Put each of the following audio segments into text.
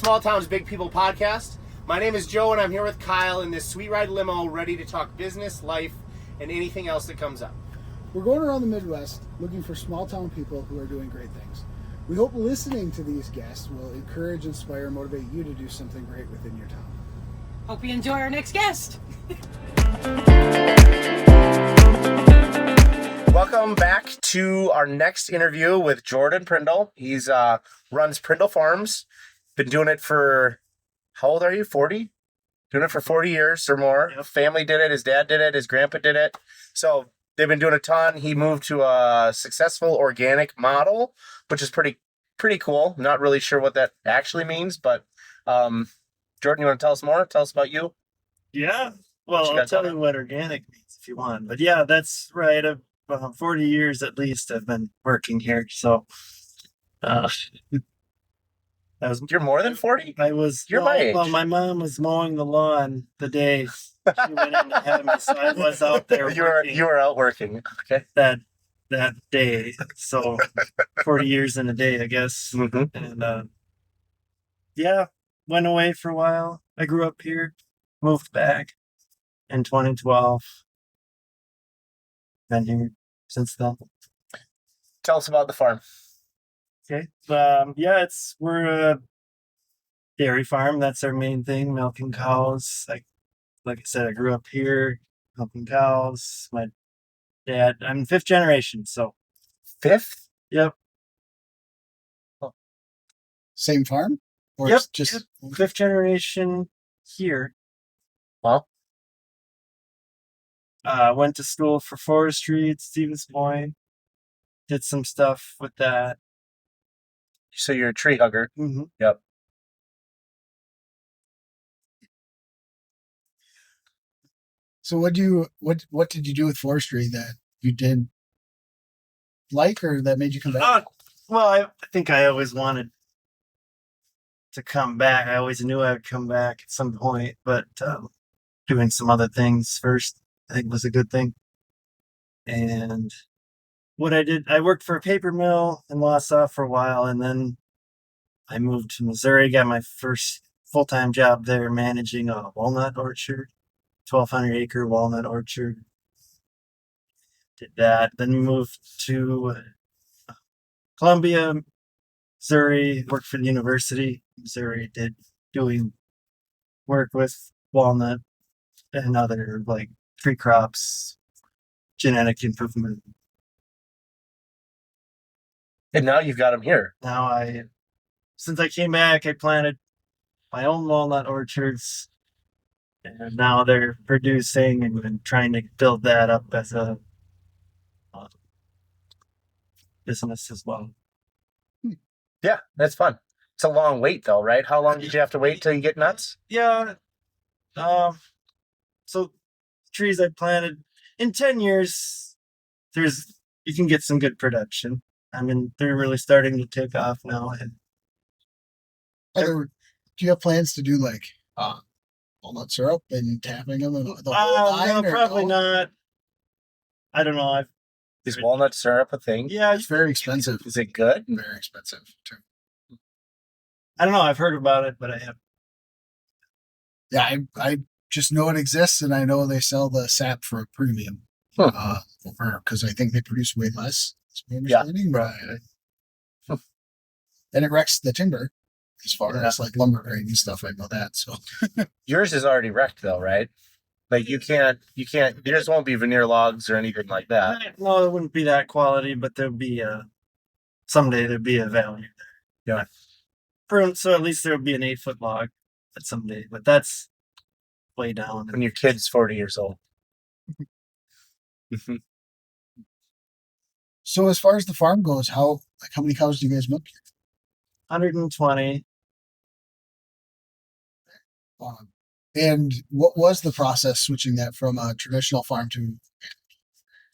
Small Towns, Big People podcast. My name is Joe, and I'm here with Kyle in this sweet ride limo, ready to talk business, life, and anything else that comes up. We're going around the Midwest looking for small town people who are doing great things. We hope listening to these guests will encourage, inspire, and motivate you to do something great within your town. Hope you enjoy our next guest. Welcome back to our next interview with Jordan Prindle. He's runs Prindle Farms. Been doing it for, how old are you? 40? Doing it for 40 years or more. Yep. Family did it. His dad did it. His grandpa did it. So they've been doing a ton. He moved to a successful organic model, which is pretty cool. Not really sure what that actually means, but Jordan, you want to tell us more? Tell us about you. Yeah. Well, you I'll got tell going? you what organic means if you want. But yeah, that's right. 40 years at least I've been working here. So You're more than 40? You're my age. Well, my mom was mowing the lawn the day she went in to have me, so I was out there You were out working. Okay. that day. So 40 years in a day, I guess. Mm-hmm. And yeah, went away for a while. I grew up here, moved back in 2012. Been here since then. Tell us about the farm. Okay. Yeah, we're a dairy farm. That's our main thing, milking cows. Like I said, I grew up here, milking cows. My dad, I'm fifth generation, so Fifth? yep. Same farm? Or Yep, it's just fifth generation here. Well, Went to school for forestry at Stevens Point. Did some stuff with that. so you're a tree hugger. Mm-hmm. Yep. So what did you do with forestry that you did like or that made you come back? Well, I think I always wanted to come back. I always knew I would come back at some point, but doing some other things first, I think was a good thing. And what I did, I worked for a paper mill in Wausau for a while, and then I moved to Missouri, got my first full-time job there managing a walnut orchard, 1,200 acre walnut orchard. Did that, then moved to Columbia, Missouri, worked for the University of Missouri, doing work with walnut and other like tree crops, genetic improvement. And now you've got them here. Now since I came back, I planted my own walnut orchards, and now they're producing and been trying to build that up as a business as well. Yeah, that's fun. It's a long wait, though, right? How long did you have to wait till you get nuts? Yeah. So trees I planted in 10 years, you can get some good production. I mean, they're really starting to take off now. And Do you have plans to do like walnut syrup and tapping them and the whole no, nine? probably not. I don't know. Is walnut syrup a thing? Yeah, It's very expensive. Is it good? Very expensive too. I don't know. I've heard about it, but I have. Yeah, I just know it exists, and I know they sell the sap for a premium. Huh. Because I think they produce way less. That's my Yeah. understanding. And it wrecks the timber as far as like lumber grade and stuff. I know that. So Yours is already wrecked, though, right? Like you can't. Yours won't be veneer logs or anything like that. No, it wouldn't be that quality, but someday there'd be a value there. Yeah. So at least there'll be an 8-foot log at someday, but that's way down. When your kid's 40 years old. So as far as the farm goes, how many cows do you guys milk here? 120. And what was the process switching that from a traditional farm to?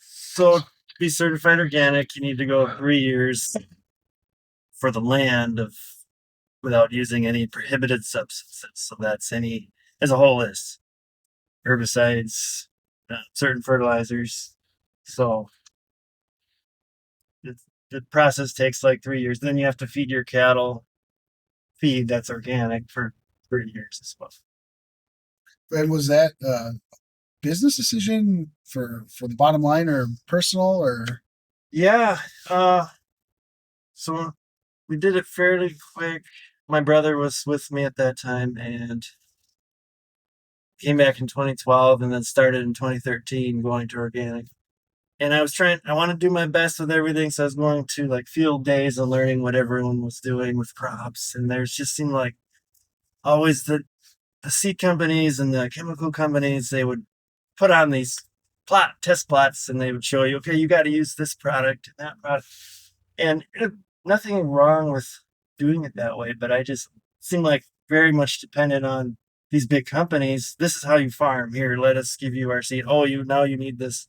So to be certified organic, you need to go 3 years for the land without using any prohibited substances. So that's as a whole list, herbicides, certain fertilizers. So the process takes like 3 years. Then you have to feed your cattle feed that's organic for 30 years as well. And was that a business decision for the bottom line or personal or? Yeah. So we did it fairly quick. My brother was with me at that time and came back in 2012 and then started in 2013 going to organic. And I want to do my best with everything. So I was going to like field days and learning what everyone was doing with crops. And there's just seemed like always the seed companies and the chemical companies, they would put on these test plots and they would show you, okay, you got to use this product and that product. And nothing wrong with doing it that way, but I just seem like very much dependent on these big companies. This is how you farm. Here, let us give you our seed. Oh, you need this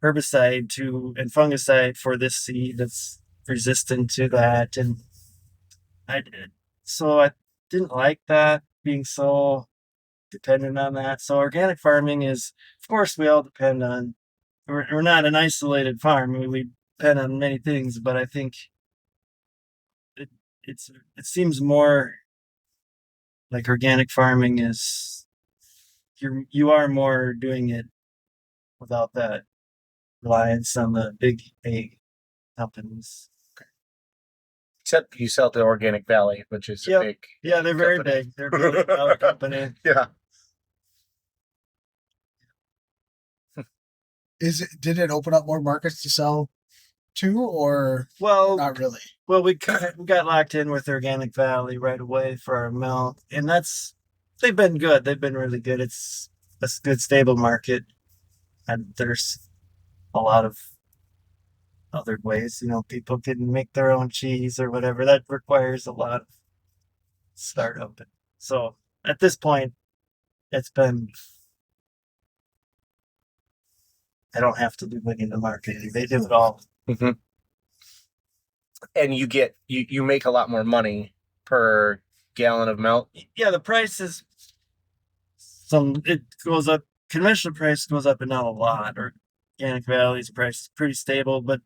herbicide and fungicide for this seed that's resistant to that. And I didn't like that, being so dependent on that. So organic farming is, of course, we all depend on, we're not an isolated farm. We depend on many things, but I think it seems more like organic farming is, you are more doing it without that reliance on the big egg companies. Except you sell to Organic Valley, which is Yep. a big. Yeah, they're very company. big. They're a big dollar company. Yeah. Did it open up more markets to sell to or Well, not really? Well, we got locked in with Organic Valley right away for our milk, and they've been good. They've been really good. It's a good, stable market, and there's a lot of other ways. People can make their own cheese or whatever. That requires a lot of startup. So at this point, it's been. I don't have to do any of the marketing. They do it all. Mm-hmm. And you make a lot more money per gallon of milk. Yeah, the price is it goes up. Conventional price goes up, but not a lot. Organic Valley's price is pretty stable, but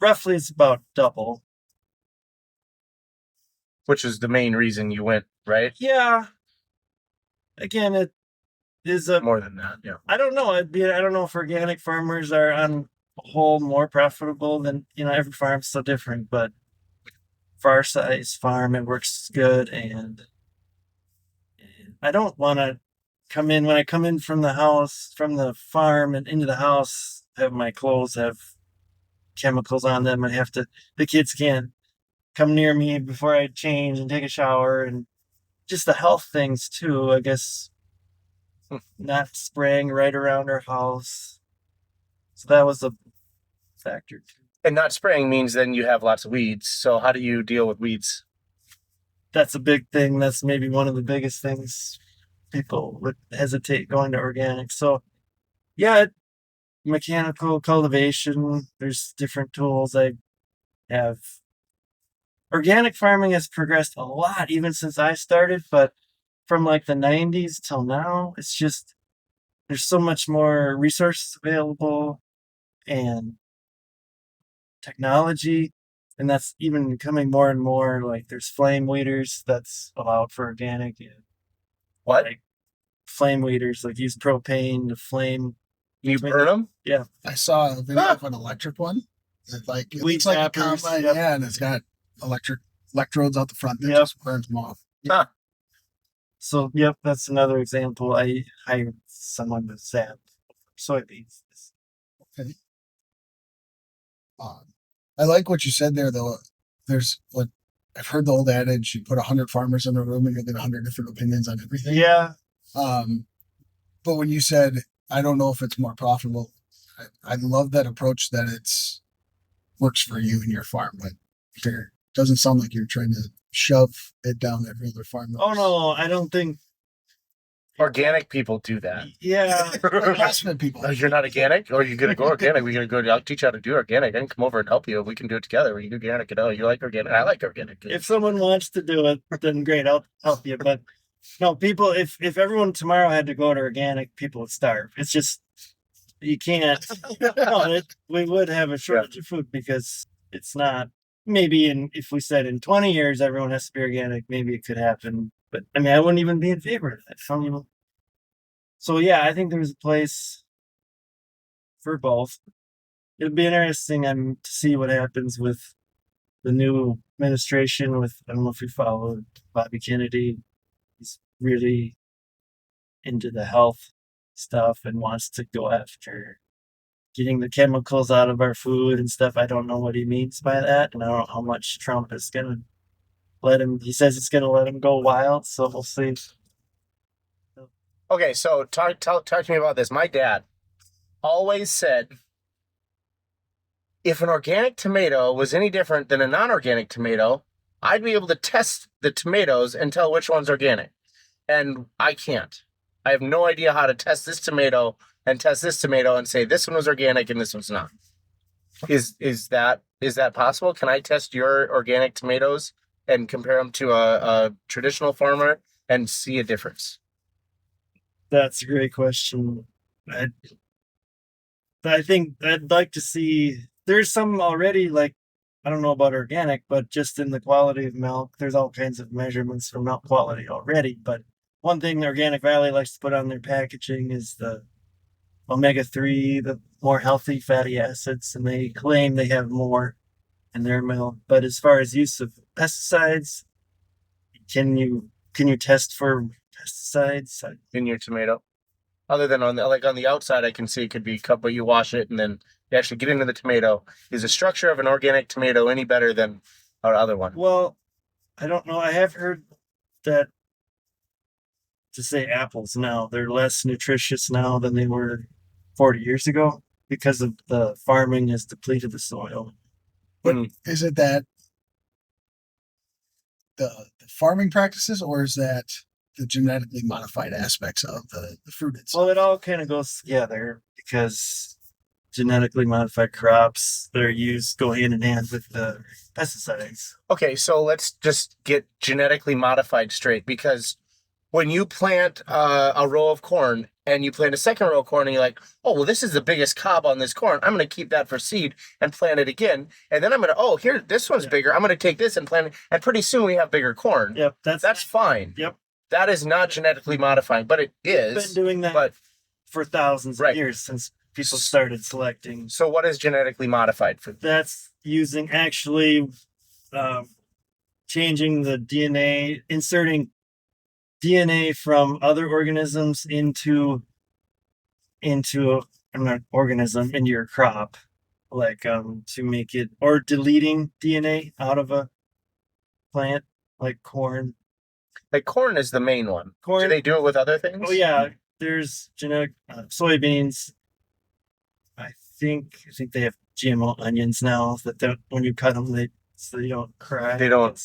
roughly it's about double. Which is the main reason you went, right? Yeah. Again, it is More than that, yeah. I don't know. I don't know if organic farmers are on the whole more profitable than, every farm's so different, but for our size farm, it works good. And I don't want to when I come in from the farm and into the house, have my clothes have chemicals on them. The kids can't come near me before I change and take a shower, and just the health things too, I guess. Not spraying right around our house. So that was a factor too. And not spraying means then you have lots of weeds. So how do you deal with weeds? That's a big thing. That's maybe one of the biggest things people would hesitate going to organic. So yeah, mechanical cultivation, there's different tools I have. Organic farming has progressed a lot even since I started, but from like the 90s till now, it's just, there's so much more resources available and technology, and that's even becoming more and more. Like there's flame weeders that's allowed for organic. What? Like flame weeders, like use propane to flame. You burn them? Yeah. I saw a video of an electric one. It Weed looks like a zappers, combine, yep. yeah, and it's got electric electrodes out the front that Yep. just burns them off. Huh. So, yep, that's another example. I hired someone to zap soybeans. I like what you said there, though. There's what I've heard the old adage: you put 100 farmers in a room and you'll get 100 different opinions on everything. Yeah. But when you said, I don't know if it's more profitable, I love that approach that it's works for you and your farm. But it doesn't sound like you're trying to shove it down every other farm. Oh, no, I don't think. Organic people do that. Yeah. Investment people. Oh, you're not organic? Or you're going to go organic? We're going to go, I'll teach you how to do organic. I can come over and help you. We can do it together. We can do organic. You like organic? I like organic. If someone wants to do it, then great, I'll help you. But no, people, if everyone tomorrow had to go to organic, people would starve. It's just, you can't. We would have a shortage of food because it's not maybe if we said in 20 years everyone has to be organic, maybe it could happen. But I mean, I wouldn't even be in favor of that. So yeah, I think there's a place for both. It'll be interesting to see what happens with the new administration. I don't know if you followed Bobby Kennedy. He's really into the health stuff and wants to go after getting the chemicals out of our food and stuff. I don't know what he means by that, and I don't know how much Trump is gonna let him. He says it's gonna let him go wild, so we'll see. Okay, so talk to me about this. My dad always said if an organic tomato was any different than a non-organic tomato, I'd be able to test the tomatoes and tell which one's organic. And I can't. I have no idea how to test this tomato and test this tomato and say this one was organic and this one's not. Is that possible? Can I test your organic tomatoes and compare them to a traditional farmer and see a difference? That's a great question. I think I'd like to see. There's some already, like, I don't know about organic, but just in the quality of milk, there's all kinds of measurements for milk quality already. But one thing the Organic Valley likes to put on their packaging is the omega-3, the more healthy fatty acids, and they claim they have more in their milk. But as far as use of pesticides, can you test for pesticides? In your tomato, other than on the outside, I can see it could be cut, but you wash it and then you actually get into the tomato. Is the structure of an organic tomato any better than our other one? Well, I don't know. I have heard that, to say apples now, they're less nutritious now than they were 40 years ago because of the farming has depleted the soil. But is it that the farming practices, or is that the genetically modified aspects of the fruit itself? Well, it all kind of goes together because genetically modified crops that are used go hand in hand with the pesticides. Okay, so let's just get genetically modified straight, because when you plant a row of corn and you plant a second row of corn and you're like, oh, well, this is the biggest cob on this corn. I'm going to keep that for seed and plant it again. And then I'm going to, here, this one's bigger. I'm going to take this and plant it. And pretty soon we have bigger corn. Yep. That's fine. Yep. That is not genetically modifying, but it is. We've been doing that for thousands of years since people started selecting. So what is genetically modified food? That's using actually changing the DNA, inserting DNA from other organisms into an organism into your crop, like to make it, or deleting DNA out of a plant, like corn. Like corn is the main one. Corn. Do they do it with other things? Oh yeah, there's genetic soybeans. I think they have GMO onions now that when you cut them, they don't cry. They don't.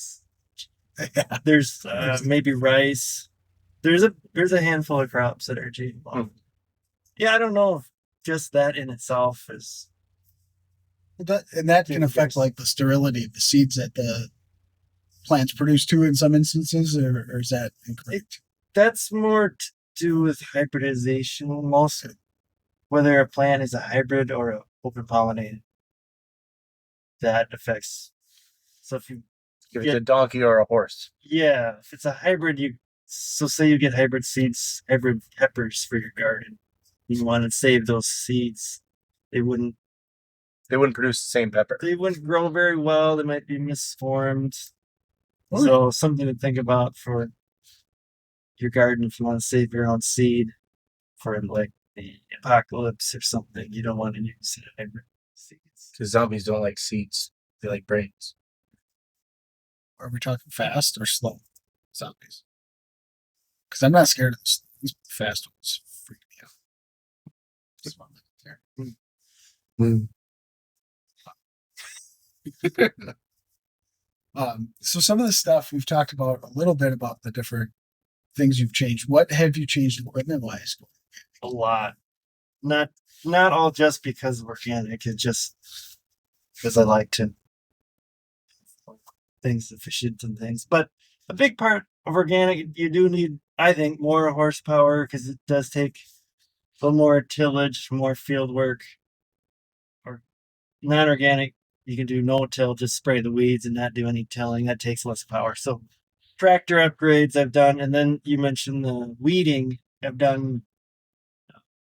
There's maybe rice. There's a handful of crops that are GMO. Yeah, I don't know if just that in itself is. That can affect like the sterility of the seeds that the plants produce too in some instances, or is that incorrect? That's more to do with hybridization, mostly. Whether a plant is a hybrid or a open pollinated, that affects. So if you If it's a donkey or a horse. Yeah, if it's a hybrid, say you get hybrid seeds, hybrid peppers for your garden. You want to save those seeds. They wouldn't produce the same pepper. They wouldn't grow very well. They might be misformed. So something to think about for your garden if you want to save your own seed for like the apocalypse or something. You don't want to use hybrid seeds. Because zombies don't like seeds. They like brains. Are we talking fast or slow zombies? Because I'm not scared of these fast ones. Freak me out. Just one minute there. So some of the stuff we've talked about a little bit about the different things you've changed. What have you changed equipment wise? A lot. Not all just because of organic. It's just because I like to things efficient and things. But a big part of organic, you do need, I think, more horsepower because it does take a little more tillage, more field work. Or non-organic, You can do no till, just spray the weeds and not do any tilling. That takes less power. So tractor upgrades I've done, and then you mentioned the weeding. I've done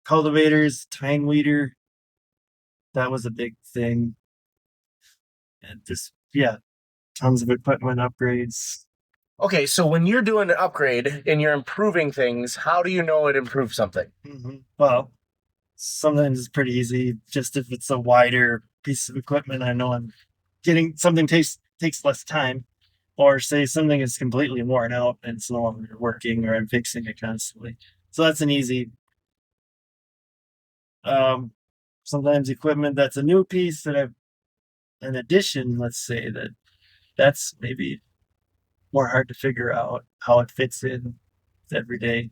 cultivators, tine weeder. That was a big thing. And just tons of equipment upgrades. Okay, so when you're doing an upgrade and you're improving things, how do you know it improves something? Well, sometimes it's pretty easy. Just if it's a wider piece of equipment, I know I'm getting something takes less time, or say something is completely worn out and it's no longer working, or I'm fixing it constantly. So that's an easy. Sometimes equipment that's a new piece that I've an addition. Let's say that's maybe more hard to figure out how it fits in with everyday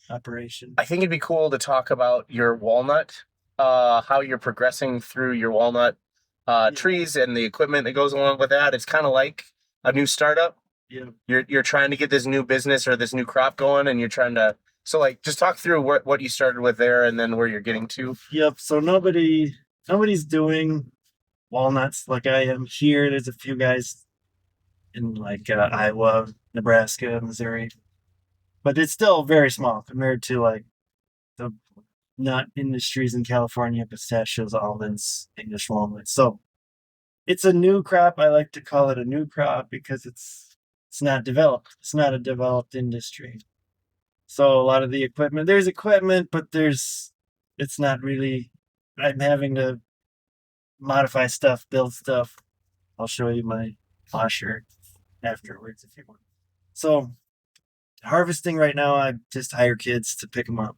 operation. I think it'd be cool to talk about your walnut, how you're progressing through your walnut trees and the equipment that goes along with that. It's kind of like a new startup. Yeah. You're trying to get this new business or this new crop going, and you're trying to. So, like, just talk through what you started with there, and then where you're getting to. Yep. So nobody's doing walnuts like I am here. There's a few guys in like Iowa, Nebraska, Missouri, but it's still very small compared to like the nut industries in California: pistachios, almonds, English walnuts. So it's a new crop. I like to call it a new crop because it's not developed. It's not a developed industry. So a lot of the equipment, there's equipment, but it's not really. I'm having to modify stuff, build stuff. I'll show you my washer afterwards if you want. So harvesting right now, I just hire kids to pick them up.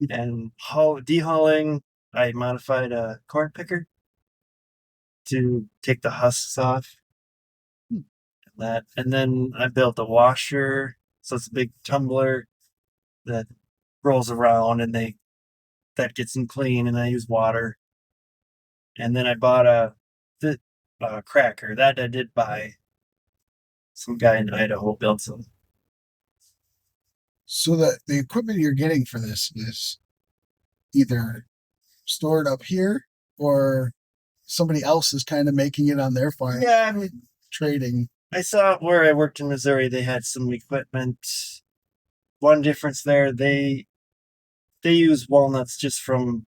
And dehulling, I modified a corn picker to take the husks off. And then I built a washer. So it's a big tumbler that rolls around, and that gets them clean, and I use water. And then I bought a cracker that I did buy. Some guy in Idaho built some. So the equipment you're getting for this is either stored up here or somebody else is kind of making it on their farm. Yeah, I mean, trading. I saw where I worked in Missouri, they had some equipment. One difference there, they use walnuts just from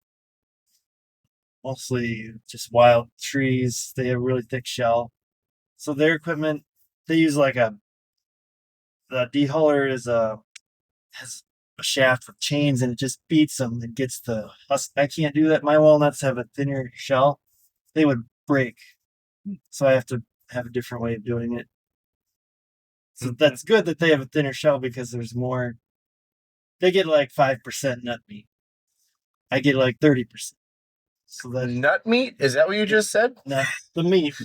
mostly just wild trees. They have a really thick shell. So their equipment, they use like the dehuller has a shaft with chains, and it just beats them and gets the husk. I can't do that. My walnuts have a thinner shell. They would break. So I have to have a different way of doing it. So that's good that they have a thinner shell because there's more. They get like 5% nut meat. I get like 30%. So that Nut meat? Is that what you just said? nut the meat.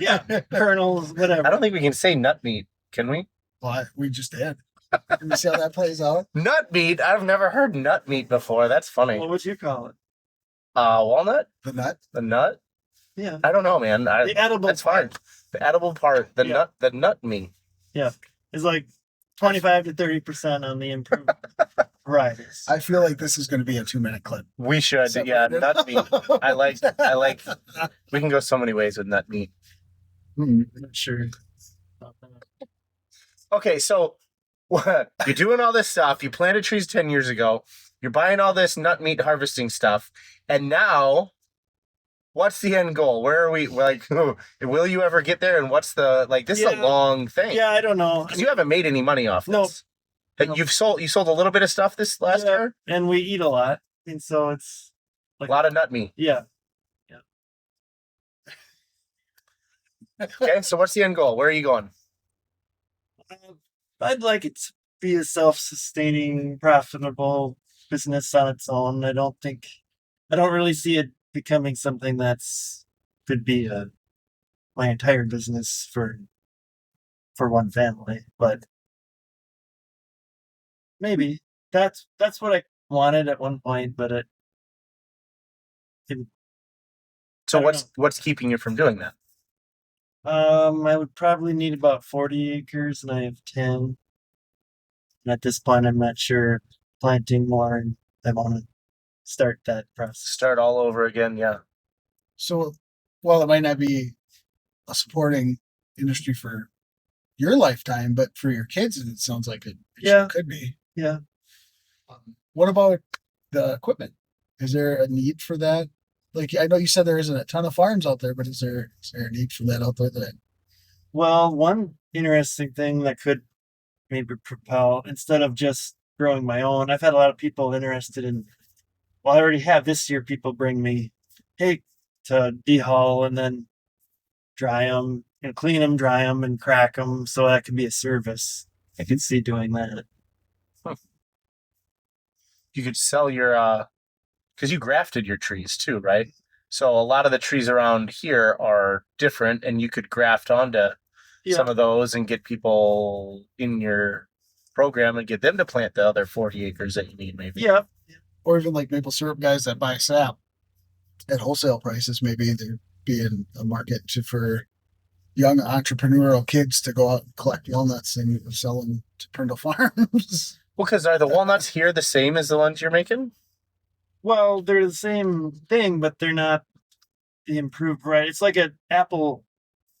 Yeah, kernels, whatever. I don't think we can say nut meat, can we? Well, we just did. Let me see how that plays out. Nut meat? I've never heard nut meat before. That's funny. What would you call it? Walnut? The nut? The nut? Yeah, I don't know, man. the edible That's fine. The edible part. The Yeah. nut meat. is like 25 to 30% on the improved varieties. I feel like this is going to be a 2-minute clip. We should. Yeah, Separated. nut meat. I like we can go so many ways with nut meat. I'm not sure about that. Okay, so you're doing all this stuff. You planted trees 10 years ago. You're buying all this nut meat harvesting stuff. And now, what's the end goal? Where are we? Like, will you ever get there? And what's the, like, this is a Yeah. long thing. Yeah, I don't know. 'Cause you haven't made any money off No. this. You sold a little bit of stuff this last Yeah, year? and we eat a lot, and so it's A lot of nut meat. yeah. Okay, so what's the end goal? Where are you going? I'd like it to be a self-sustaining, profitable business on its own. I don't really see it becoming something could be my entire business for one family, but maybe that's what I wanted at one point, but So I don't what's keeping you from doing that? I would probably need about 40 acres, and I have 10. And at this point, I'm not sure planting more, and I want to start that process. Start all over again, yeah. So well, it might not be a supporting industry for your lifetime, but for your kids, it sounds like it Yeah. could be. Yeah. What about the equipment? Is there a need for that? Like, I know you said there isn't a ton of farms out there, but is there a need for that out there? That Well, one interesting thing that could maybe propel, instead of just growing my own, I've had a lot of people interested in, well, I already have this year people bring me, hey, to dehull and then dry them and clean them, dry them and crack them. So that could be a service. I could see doing that. You could sell your because you grafted your trees too, right? So a lot of the trees around here are different, and you could graft onto some of those and get people in your program and get them to plant the other 40 acres that you need, maybe. Yeah. or even like maple syrup guys that buy sap at wholesale prices, maybe there'd be a market for young entrepreneurial kids to go out and collect walnuts and sell them to Prindle Farms. Well, because are the walnuts here the same as the ones you're making? Well, they're the same thing, but they're not the improved right. It's like an apple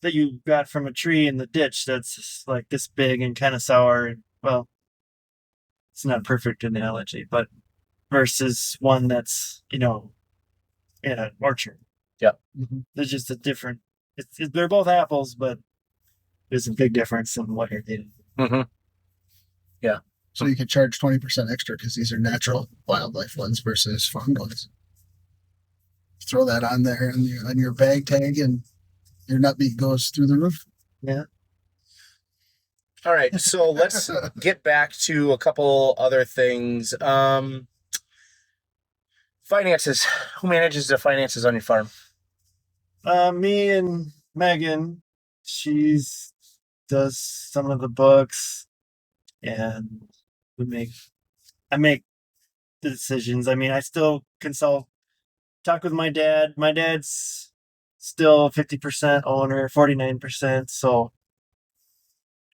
that you got from a tree in the ditch that's like this big and kind of sour. And, well, it's not a perfect analogy, but versus one that's, in an orchard. There's just a different, they're both apples, but there's a big difference in what you're getting. Mm-hmm. So you could charge 20% extra because these are natural wildlife ones versus farm ones. Throw that on there on your bag tag, and your nut meat goes through the roof. Yeah. All right, so let's get back to a couple other things. Finances. Who manages the finances on your farm? Me and Megan, she's does some of the books, and I make the decisions. I mean, I still consult, talk with my dad. My dad's still 50% owner, 49%. So,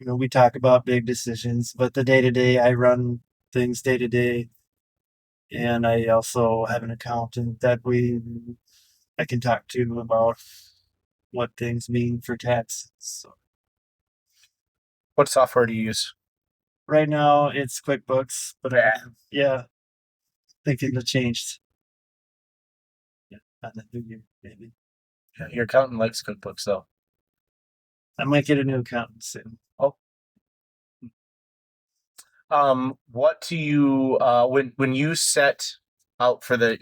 we talk about big decisions, but the day to day, I run things day to day. And I also have an accountant that I can talk to about what things mean for taxes. So What software do you use? right now it's QuickBooks, but yeah, thinking to change. Yeah, on the new year, maybe. Yeah, your accountant likes cookbooks, though. I might get a new accountant soon. What do you when you set out for the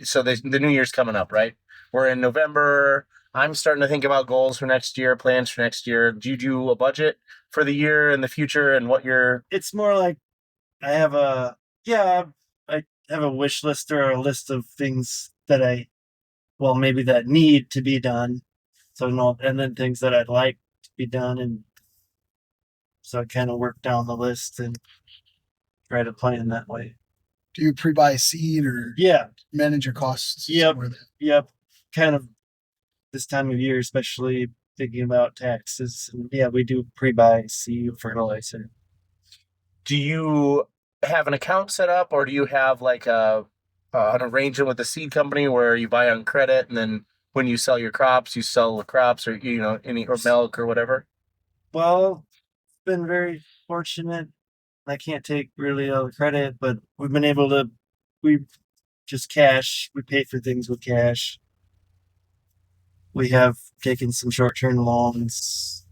new year's coming up, right? We're in November. I'm starting to think about goals for next year, plans for next year. Do you do a budget for the year and the future and what you're It's more like I have I have a wish list or a list of things that maybe that need to be done. So no, and then things that I'd like to be done, and so I kind of work down the list and try to plan that way. Do you pre-buy seed or Yeah, manage your costs? Yep. somewhere there? yep. Kind of this time of year, especially thinking about taxes. And yeah, we do pre-buy seed fertilizer. do you have an account set up, or do you have like an arrangement with the seed company where you buy on credit and then when you sell your crops, you sell the crops or or milk or whatever? Well, been very fortunate. I can't take really all the credit, but we've been able to, we just cash, we pay for things with cash. We have taken some short-term loans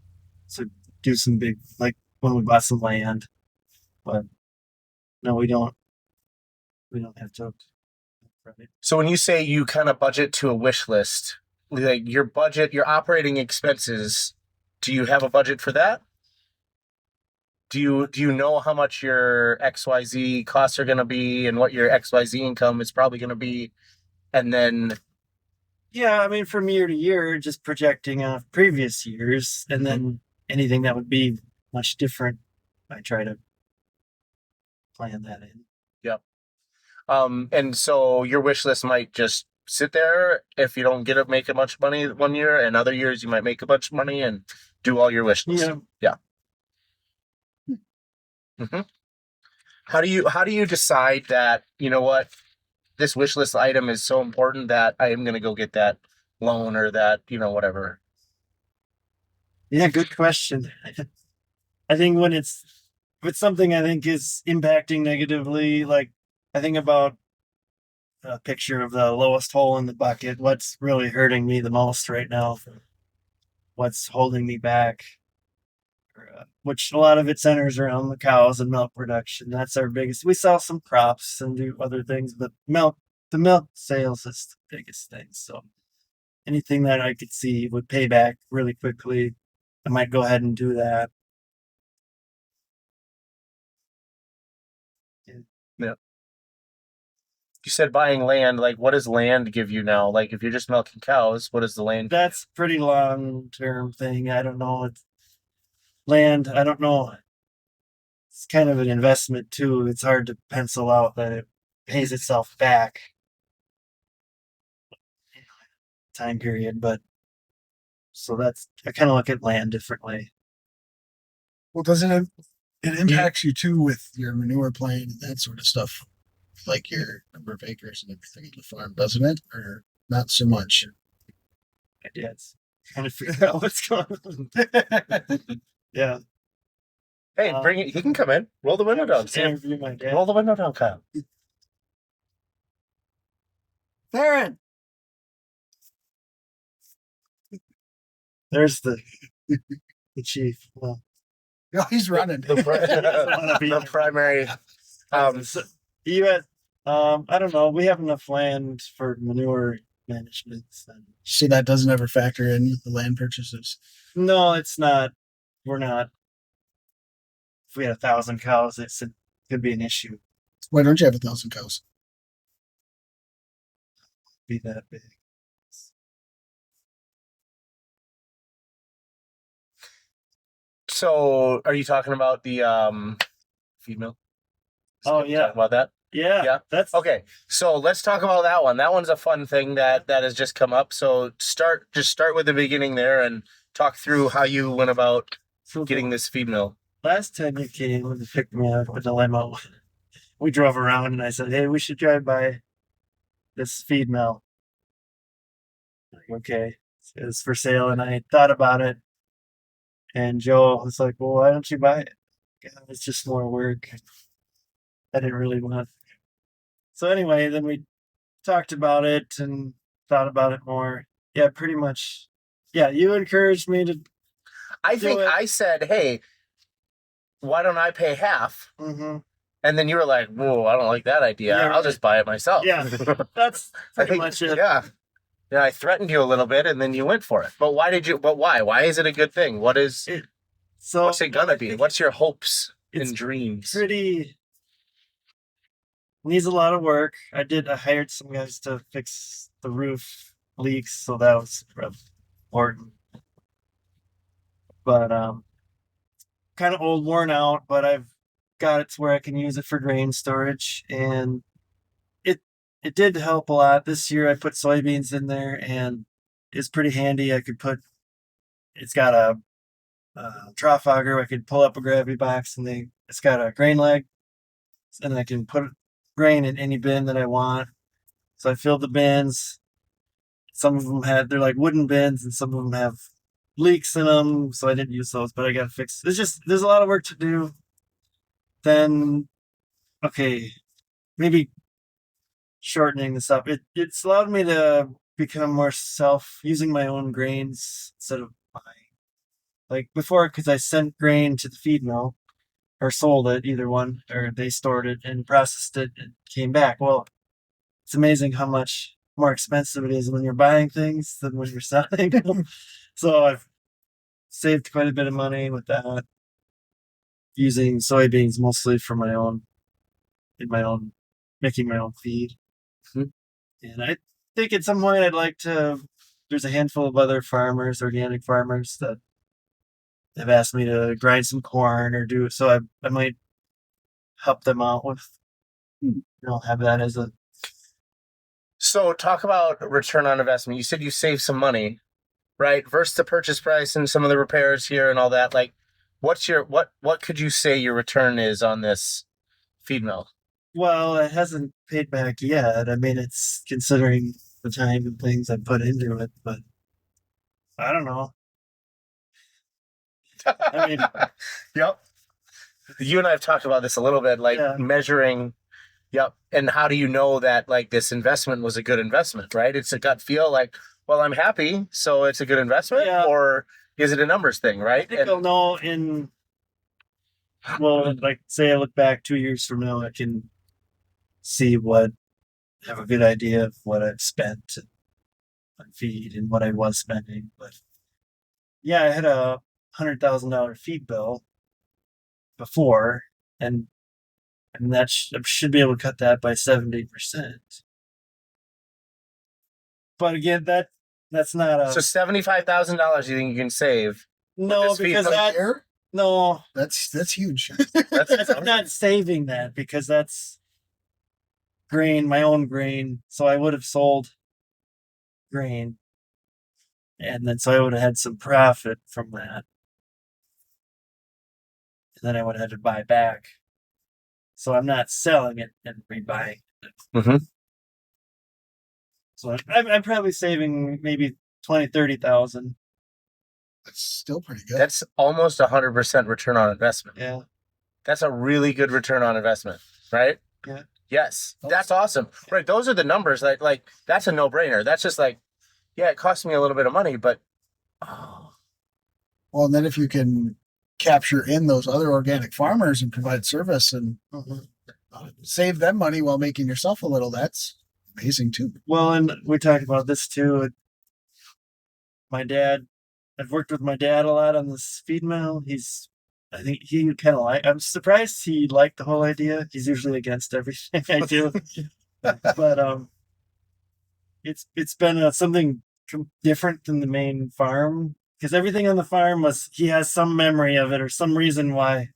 to do some big, like when we bought some land, but no, we don't have to. Right. So when you say you kind of budget to a wish list, like your budget, your operating expenses, do you have a budget for that? Do you know how much your XYZ costs are going to be and what your XYZ income is probably going to be? And then Yeah, I mean, from year to year, just projecting off previous years, and then anything that would be much different, I try to plan that in. and so your wish list might just sit there if you don't make much money one year, and other years you might make a bunch of money and do all your wish list. Yeah. Mm-hmm. How do you decide that, you know what, this wish list item is so important that I am going to go get that loan or that, whatever? Yeah, good question. I think when if it's something I think is impacting negatively, like I think about a picture of the lowest hole in the bucket, what's really hurting me the most right now, what's holding me back, which a lot of it centers around the cows and milk production. That's our biggest. We sell some crops and do other things, but the milk sales is the biggest thing. So anything that I could see would pay back really quickly, I might go ahead and do that. Yeah. You said buying land. Like, what does land give you now? Like, if you're just milking cows, what does the land? That's a pretty long term thing. I don't know. It's land. I don't know. It's kind of an investment too. It's hard to pencil out that it pays itself back time period, but so that's I kind of look at land differently. Well, doesn't it impacts you too with your manure plan and that sort of stuff, like your number of acres and everything in the farm, doesn't it? Or not so much? Yeah, it's trying to figure out what's going on. Yeah. Hey, bring it. He can come in. Roll the window down. Sam. Interview my dad. Roll the window down, Kyle. Theron. There's the chief. Well, Oh, he's running. The primary. so you had, I don't know. We have enough land for manure management. So that doesn't ever factor in the land purchases. No, it's not. We're not. If we had 1,000 cows, it could be an issue. Why don't you have 1,000 cows? Be that big. So, are you talking about the feed mill? Oh, Talking yeah. about that. Yeah. That's Okay, so let's talk about that one. That one's a fun thing that has just come up. So start with the beginning there and talk through how you went about so getting this feed mill. last time you came and picked me up with the limo, we drove around and I said, "Hey, we should drive by this feed mill." Like, okay, it's for sale, and I thought about it, and Joe was like, "Well, why don't you buy it? God, it's just more work. I didn't really want." So anyway, then we talked about it and thought about it more. Yeah, pretty much. Yeah, you encouraged me to. I think it. I said, "Hey, why don't I pay half?" Mm-hmm. And then you were like, "Whoa, I don't like that idea. Yeah, I'll right. just buy it myself." Yeah, that's I pretty think, much it. yeah. Yeah, I threatened you a little bit, and then you went for it. But why did you? But why? Why is it a good thing? What's it gonna be? What's your hopes and dreams? Pretty needs a lot of work. I hired some guys to fix the roof leaks, so that was important. But kind of old, worn out. But I've got it to where I can use it for grain storage, and it did help a lot. This year I put soybeans in there, and it's pretty handy. It's got a trough auger. I could pull up a gravity box, and it's got a grain leg, and I can put grain in any bin that I want. So I filled the bins. Some of them they're like wooden bins, and some of them have leaks in them, so I didn't use those, but I got to fix. There's a lot of work to do. Then, okay, maybe shortening this up. It's allowed me to become more using my own grains instead of buying. Like before, because I sent grain to the feed mill or sold it, either one, or they stored it and processed it and came back. Well, it's amazing how much more expensive it is when you're buying things than when you're selling them. So I've saved quite a bit of money with that, using soybeans mostly for making my own feed. And I think at some point there's a handful of other farmers, organic farmers, that have asked me to grind some corn or do so. I might help them out with, have that as a. So talk about return on investment. You said you saved some money, right? Versus the purchase price and some of the repairs here and all that. Like, what could you say your return is on this feed mill? Well, it hasn't paid back yet. I mean, it's considering the time and things I put into it, but I don't know. I mean, Yep. You and I have talked about this a little bit, like Yeah. measuring. Yep. And how do you know that like this investment was a good investment, right? It's a gut feel like, well, I'm happy, so it's a good investment, Yeah. or is it a numbers thing, I right? think I'll know like say I look back 2 years from now, I can have a good idea of what I've spent on feed and what I was spending. But yeah, I had a $100,000 feed bill before, and that I should be able to cut that by 70%. But again, that's not a So $75,000 you think you can save? no this feed because bill A that year? no That's huge. I'm not saving that because that's grain, my own grain. So I would have sold grain, and then so I would have had some profit from that, and then I would have had to buy back. So I'm not selling it and rebuying it. Mhm. So I'm probably saving maybe 30,000. That's still pretty good. That's almost 100% return on investment. Yeah. That's a really good return on investment, right? Yeah. Yes, that's awesome. Right, those are the numbers that like that's a no-brainer. That's just like, yeah, it cost me a little bit of money, but Well, and then if you can capture in those other organic farmers and provide service and save them money while making yourself a little, that's amazing too. Well, and we talked about this too. My dad, I've worked with my dad a lot on this feed mill. I think he kind of I'm surprised he liked the whole idea. He's usually against everything I do. But it's been something different than the main farm, because everything on the farm he has some memory of it or some reason why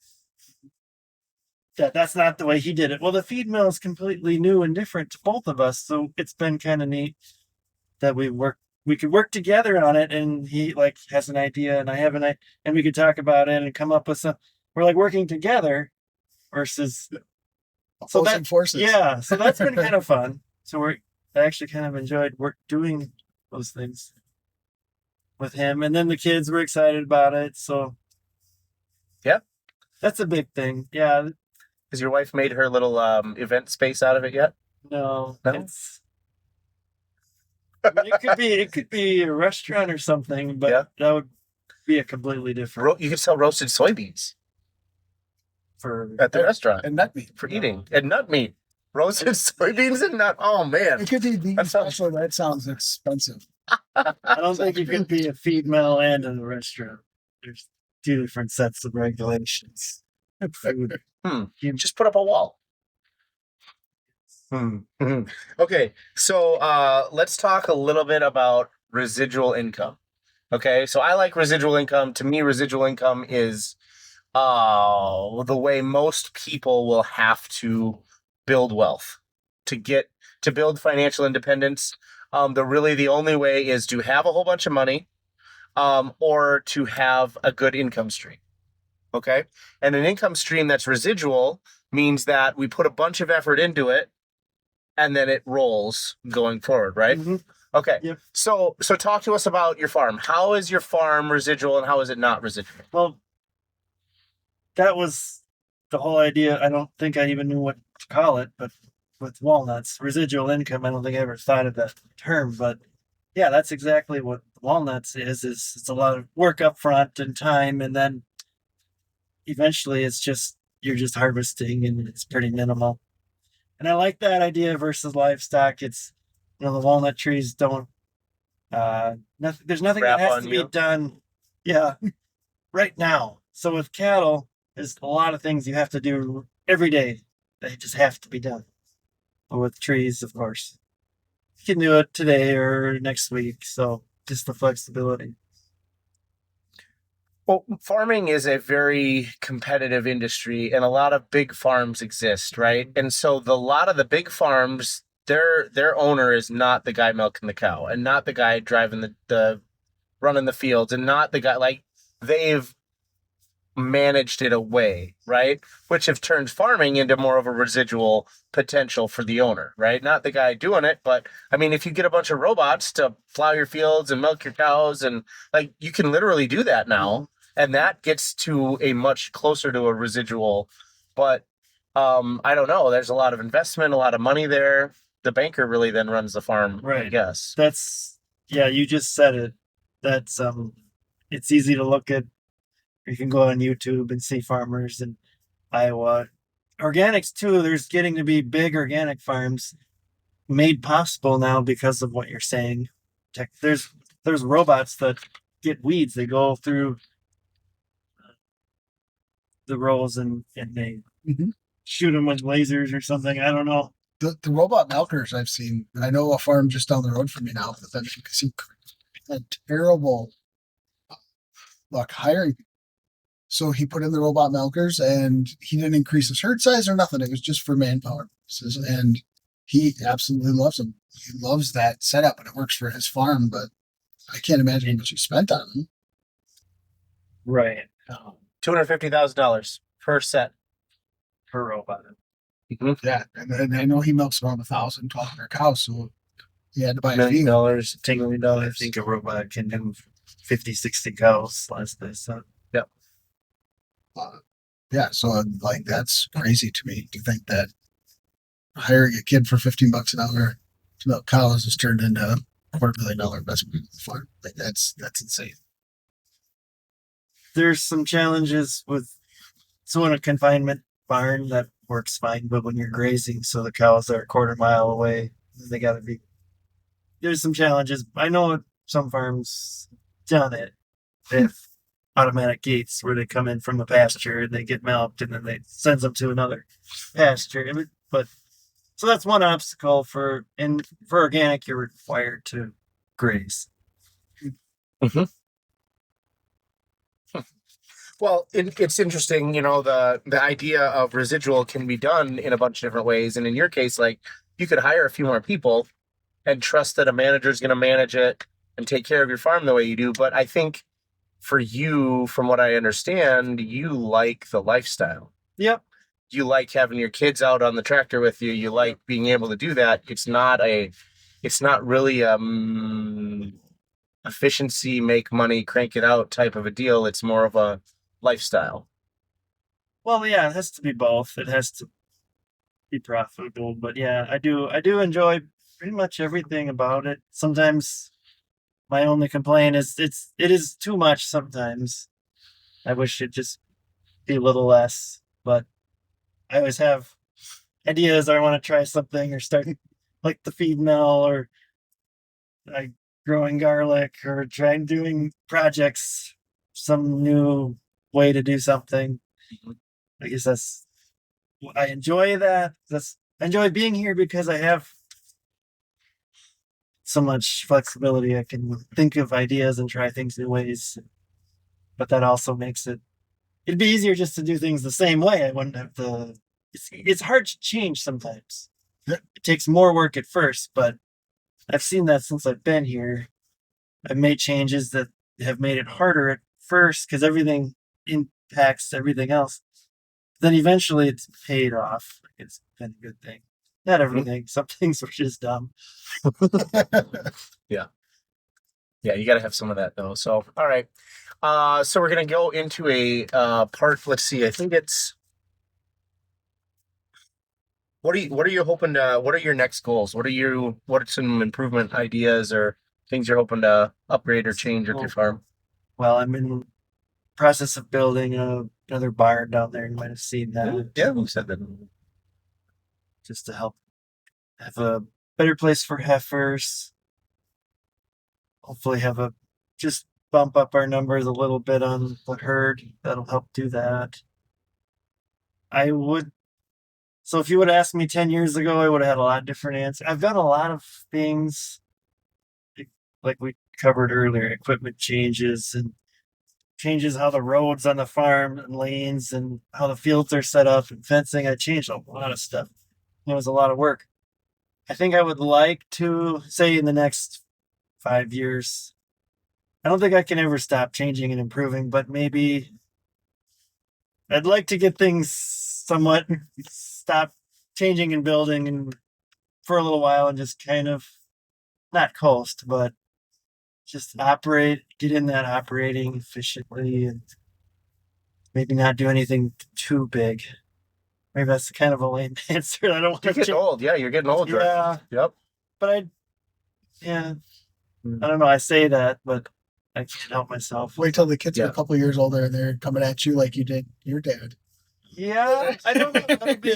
that's not the way he did it. Well, the feed mill is completely new and different to both of us, so it's been kind of neat that we could work together on it, and he like has an idea and I have an idea, and we could talk about it and come up with some. We're like working together versus Opposing forces. yeah, so that's been kind of fun. So I actually kind of enjoyed doing those things with him, and then the kids were excited about it. So yeah, that's a big thing. Yeah, has your wife made her little event space out of it yet? no, No? it could be a restaurant or something, but Yeah. that would be a completely different You could sell roasted soybeans for at the restaurant And nut meat. for eating, and nut meat, roasted soybeans and nut. Oh man, It could be beef That sounds- special. That sounds expensive. I don't think you can be a feed mill and a restaurant. There's two different sets of regulations. Food. just put up a wall. Mhm. Okay, so let's talk a little bit about residual income. Okay, so I like residual income. To me, residual income is the way most people will have to build wealth to build financial independence. The only way is to have a whole bunch of money, or to have a good income stream. Okay, and an income stream that's residual means that we put a bunch of effort into it, and then it rolls going forward, right? Mhm. Okay. Yep. So talk to us about your farm. How is your farm residual and how is it not residual? Well, that was the whole idea. I don't think I even knew what to call it, but with walnuts, residual income, I don't think I ever thought of that term, but yeah, that's exactly what walnuts is it's a lot of work up front and time, and then eventually you're just harvesting and it's pretty minimal. And I like that idea versus livestock. It's, the walnut trees don't, there's nothing Wrap that has on to you. be done. Yeah. Right now. So with cattle, there's a lot of things you have to do every day. They just have to be done. But with trees, of course, you can do it today or next week. So just the flexibility. Well, farming is a very competitive industry, and a lot of big farms exist, right? And so a lot of the big farms, their owner is not the guy milking the cow, and not the guy driving the running the fields, and not the guy like they've managed it away, right? Which have turned farming into more of a residual potential for the owner, right? Not the guy doing it, but I mean, if you get a bunch of robots to plow your fields and milk your cows, and like you can literally do that now, and that gets to a much closer to a residual. But I don't know. There's a lot of investment, a lot of money there. The banker really then runs the farm, I Right. guess. That's yeah, you just said it. That's it's easy to look at. You can go on YouTube and see farmers in Iowa. Organics too, there's getting to be big organic farms made possible now because of what you're saying. There's robots that get weeds. They go through the rows and they Mhm. shoot them with lasers or something. I don't know. The robot milkers I've seen, I know a farm just down the road from me now that seem had terrible luck hiring. So he put in the robot milkers and he didn't increase his herd size or nothing. It was just for manpower purposes. And he absolutely loves them. He loves that setup and it works for his farm, but I can't imagine how much he spent on them. Right. $250,000 per set. Per robot. Yeah. And I know he milks around 1,000, 1,200 cows. So he had to buy a $1 million, few. $10 million. I think a robot can do 50, 60 cows last day. So Yeah. So like, that's crazy to me to think that hiring a kid for $15 an hour to milk cows has turned into a $250,000 investment in the farm. Like that's insane. there's some challenges with so in a confinement barn that works fine, but when you're grazing, so the cows are a quarter mile away, they gotta be there's some challenges. I know some farms done it. They have automatic gates where they come in from the pasture and they get milked and then they sends them to another pasture. But so that's one obstacle for organic you're required to graze. Well, it's interesting, the idea of residual can be done in a bunch of different ways. And in your case, like you could hire a few more people and trust that a manager is going to manage it and take care of your farm the way you do. But I think for you, from what I understand, you like the lifestyle. Yep. You like having your kids out on the tractor with you. You like being able to do that. It's not really efficiency, make money, crank it out type of a deal. It's more of a lifestyle. Well, yeah, it has to be both. It has to be profitable, but yeah, I do enjoy pretty much everything about it. Sometimes my only complaint is it is too much sometimes. I wish it'd just be a little less, but I always have ideas or I want to try something or start like the feed mill or like growing garlic or trying doing projects, some new way to do something. I guess I enjoy that. I enjoy being here because I have so much flexibility. I can think of ideas and try things new ways. But that also makes it'd be easier just to do things the same way. I wouldn't have to it's hard to change sometimes. It takes more work at first, but I've seen that since I've been here. I've made changes that have made it harder at first because everything impacts everything else. Then eventually it's paid off. It's been a good thing. Not everything. Some things were just dumb. Yeah, you got to have some of that though. So, all right. So we're gonna go into a part. Let's see. I think it's. What are you hoping to? What are your next goals? What are some improvement ideas or things you're hoping to upgrade or change at your farm? Well, I'm in the process of building another barn down there. You might have seen that. Yeah, we said that. Just to help have a better place for heifers. Hopefully just bump up our numbers a little bit on the herd. That'll help do that. So if you would have asked me 10 years ago, I would have had a lot different answers. I've done a lot of things like we covered earlier, equipment changes and changes how the roads on the farm and lanes and how the fields are set up and fencing. I changed a lot of stuff. It was a lot of work. I think I would like to say in the next 5 years, I don't think I can ever stop changing and improving, but maybe I'd like to get things somewhat stop changing and building and for a little while and just kind of not coast, but just get in that operating efficiently and maybe not do anything too big. Maybe that's kind of a lame answer. I don't want You're to getting old. Yeah, you're getting older. Yeah, Yep. but I don't know. I say that, but I can't help myself. Wait till the kids are Yeah. a couple years older and they're coming at you like you did your dad. Yeah, I don't know. That'll be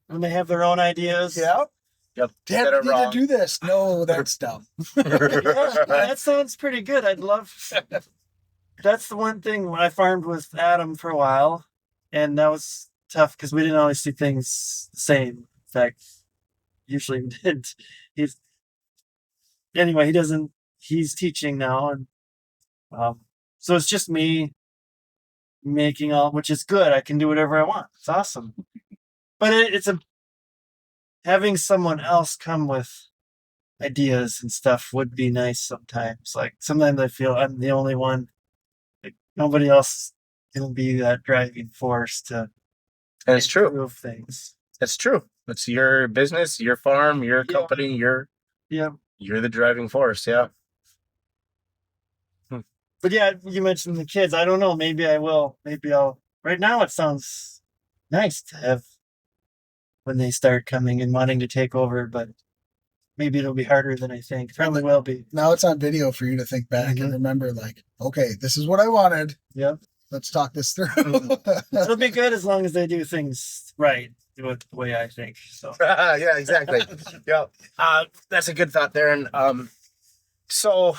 when they have their own ideas. Yep. Yep. Dad, Get we it need wrong. to do this. No, that's dumb. Yeah, that sounds pretty good. I'd love. That's the one thing when I farmed with Adam for a while, and that was tough because we didn't always see things the same. In fact, usually we didn't. Anyway. He doesn't. He's teaching now, and so it's just me making all, which is good. I can do whatever I want. It's awesome. But it's having someone else come with ideas and stuff would be nice sometimes. Like sometimes I feel I'm the only one. Like, nobody else can be that driving force to And it's true. improve things. It's true. It's your business, your farm, your Yeah. company. You're Yeah. the driving force. Yeah. But yeah, you mentioned the kids. I don't know. Maybe I will. Maybe I'll. Right now, it sounds nice to have when they start coming and wanting to take over, but maybe it'll be harder than I think. Probably will be. Now it's on video for you to think back and remember, like, okay, this is what I wanted. Yep. Let's talk this through. It'll be good as long as they do things right. Do it the way I think. So Yeah, exactly. Yeah. That's a good thought there. And so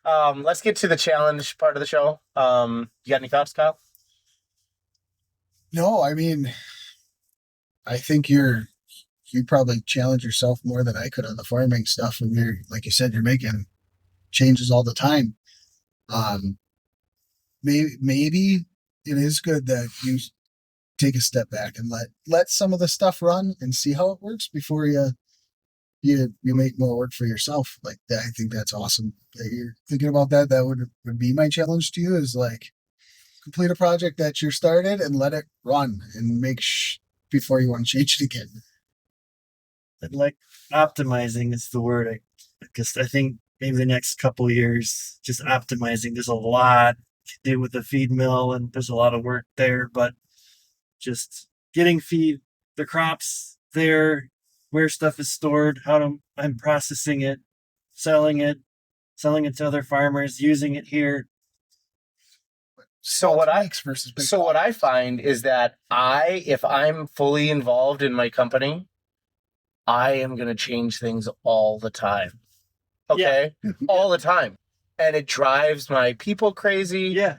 let's get to the challenge part of the show. You got any thoughts, Kyle? No, I mean, I think you probably challenge yourself more than I could on the farming stuff. And you're, like you said, you're making changes all the time. Maybe it is good that you take a step back and let some of the stuff run and see how it works before you make more work for yourself. Like that, I think that's awesome that you're thinking about that. That would be my challenge to you, is like complete a project that you started and let it run and before you want to change it again. like optimizing is the word. I think maybe the next couple of years, just optimizing. There's a lot to do with the feed mill, and there's a lot of work there. But just getting the crops there, where stuff is stored, I'm processing it, selling it to other farmers, using it here. So what I Mike's versus big So what I find is that if I'm fully involved in my company, I am going to change things all the time. Okay? All the time. And it drives my people crazy. Yeah.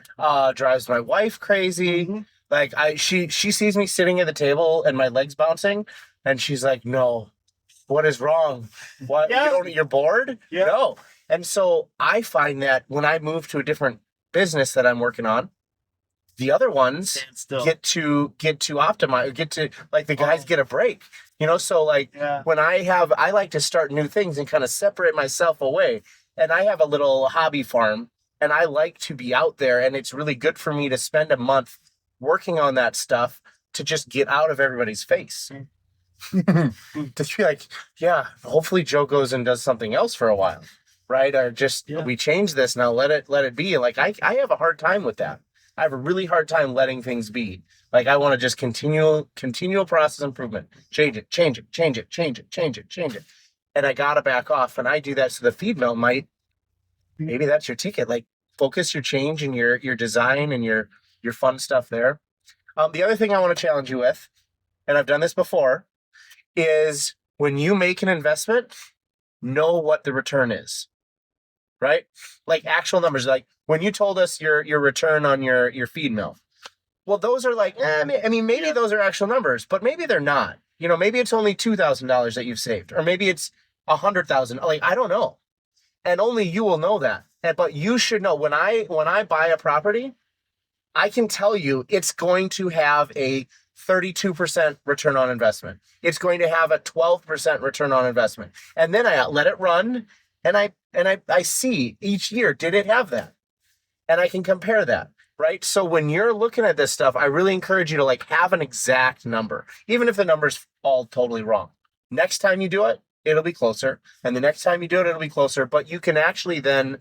Drives my wife crazy. Mhm. Like she sees me sitting at the table and my legs bouncing and she's like, "No. What is wrong? What Yeah. you're bored?" Yeah. No. And so I find that when I move to a different business that I'm working on, the other ones Stand still. get to optimize, like the guys get a break, so like Yeah. when I like to start new things and kind of separate myself away, and I have a little hobby farm and I like to be out there, and it's really good for me to spend a month working on that stuff to just get out of everybody's face. To be like, yeah, hopefully Joe goes and does something else for a while, right? Or just we change this now, let it be. Like I have a hard time with that. I have a really hard time letting things be. Like I want to just continual process improvement. Change it. And I gotta back off. And I do that so the feed mill maybe that's your ticket. Like focus your change and your design and your fun stuff there. The other thing I want to challenge you with, and I've done this before, is when you make an investment, know what the return is. Right? Like actual numbers. Like when you told us your return on your feed mill. Well, those are like, maybe those are actual numbers, but maybe they're not. Maybe it's only $2,000 that you've saved, or maybe it's $100,000. Like, I don't know. And only you will know that. But you should know when I buy a property, I can tell you it's going to have a 32% return on investment. It's going to have a 12% return on investment. And then I let it run and I see each year, did it have that? and I can compare that, right? So when you're looking at this stuff, I really encourage you to like have an exact number, even if the number's all totally wrong. Next time you do it, it'll be closer. And the next time you do it, it'll be closer. But you can actually then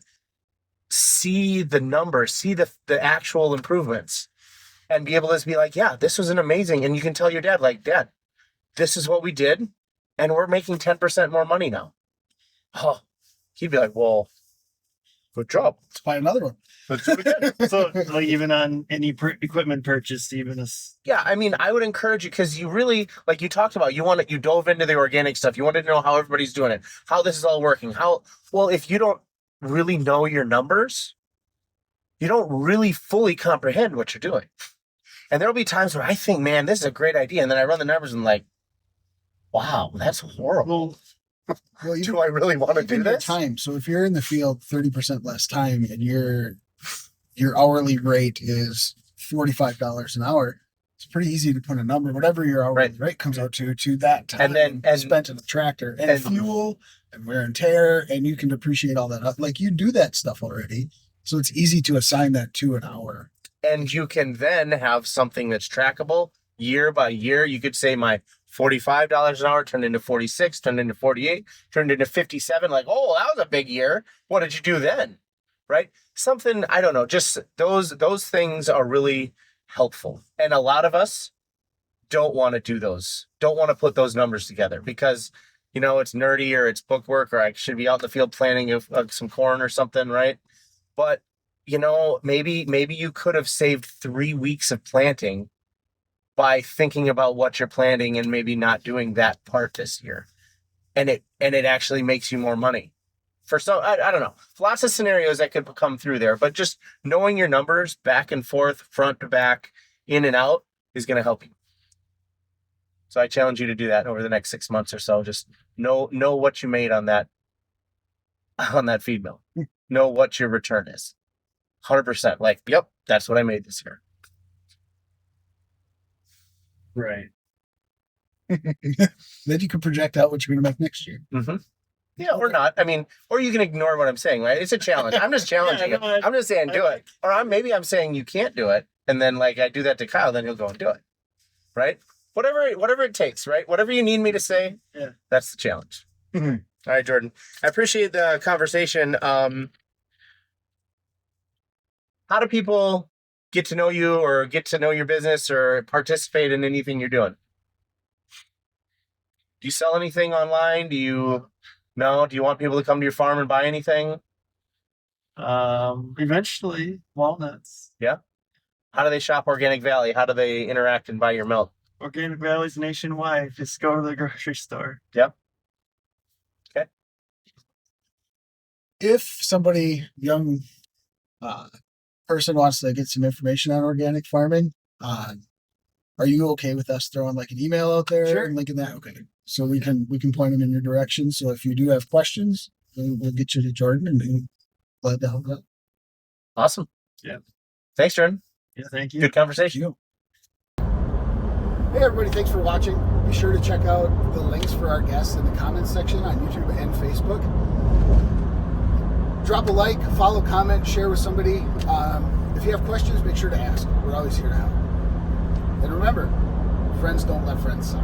see the numbers, see the actual improvements, and be able to be like, yeah, this was an amazing. And you can tell your dad, like, Dad, this is what we did, and we're making 10% more money now. Oh, he'd be like, well, good job. Let's buy another one. Let's do it again. So like even on any equipment purchase, even Yeah, I mean, I would encourage you because you really, like you talked about, you dove into the organic stuff. You wanted to know how everybody's doing it, how this is all working. Well, if you don't really know your numbers, you don't really fully comprehend what you're doing. And there'll be times where I think, man, this is a great idea. And then I run the numbers and I'm like, wow, that's horrible. Well, Do I really want to do even your this? time. So if you're in the field 30% less time and your hourly rate is $45 an hour, it's pretty easy to put a number, whatever your hourly rate comes out to that time And then- spent in the tractor and fuel and wear and tear, and you can depreciate all that up. Like you do that stuff already. So it's easy to assign that to an hour. And you can then have something that's trackable year by year. You could say my $45 an hour turned into 46, turned into 48, turned into 57. Like, oh, that was a big year. What did you do then? Right? Something, I don't know, just those things are really helpful. And a lot of us don't want to do those, don't want to put those numbers together because, you know, it's nerdy or it's book work or I should be out in the field planting some corn or something, right? But, you know, maybe you could have saved 3 weeks of planting by thinking about what you're planting and maybe not doing that part this year. And it actually makes you more money. For some, I don't know, lots of scenarios that could come through there, but just knowing your numbers back and forth, front to back, in and out is going to help you. So I challenge you to do that over the next 6 months or so. Just know what you made on that feed mill. Know what your return is. 100%. Like, yep, that's what I made this year. right. Then you can project out what you're going to make next year. Mm-hmm. Yeah, or not. I mean, or you can ignore what I'm saying, right? It's a challenge. I'm just challenging Yeah, it. no, I'm just saying do it. Or maybe I'm saying you can't do it. And then like I do that to Kyle, then he'll go and do it. Right? Whatever it takes, right? Whatever you need me to say, Yeah. that's the challenge. Mhm. All right, Jordan. I appreciate the conversation. How do people get to know you or get to know your business or participate in anything you're doing? Do you sell anything online? Do you want people to come to your farm and buy anything? Eventually walnuts. How do they shop Organic Valley? How do they interact and buy your milk? Organic Valley's nationwide. Just go to the grocery store. If somebody, young person wants to get some information on organic farming, are you okay with us throwing like an email out there Sure. and linking that? Okay. So we can point them in your direction. So if you do have questions, we'll get you to Jordan and we'll glad to help out. Awesome. Yeah. Thanks, Jordan. Yeah, thank you. Good conversation. You. Hey everybody, thanks for watching. Be sure to check out the links for our guests in the comments section on YouTube and Facebook. Drop a like, follow, comment, share with somebody. If you have questions, make sure to ask. We're always here to help. And remember, friends don't let friends suck.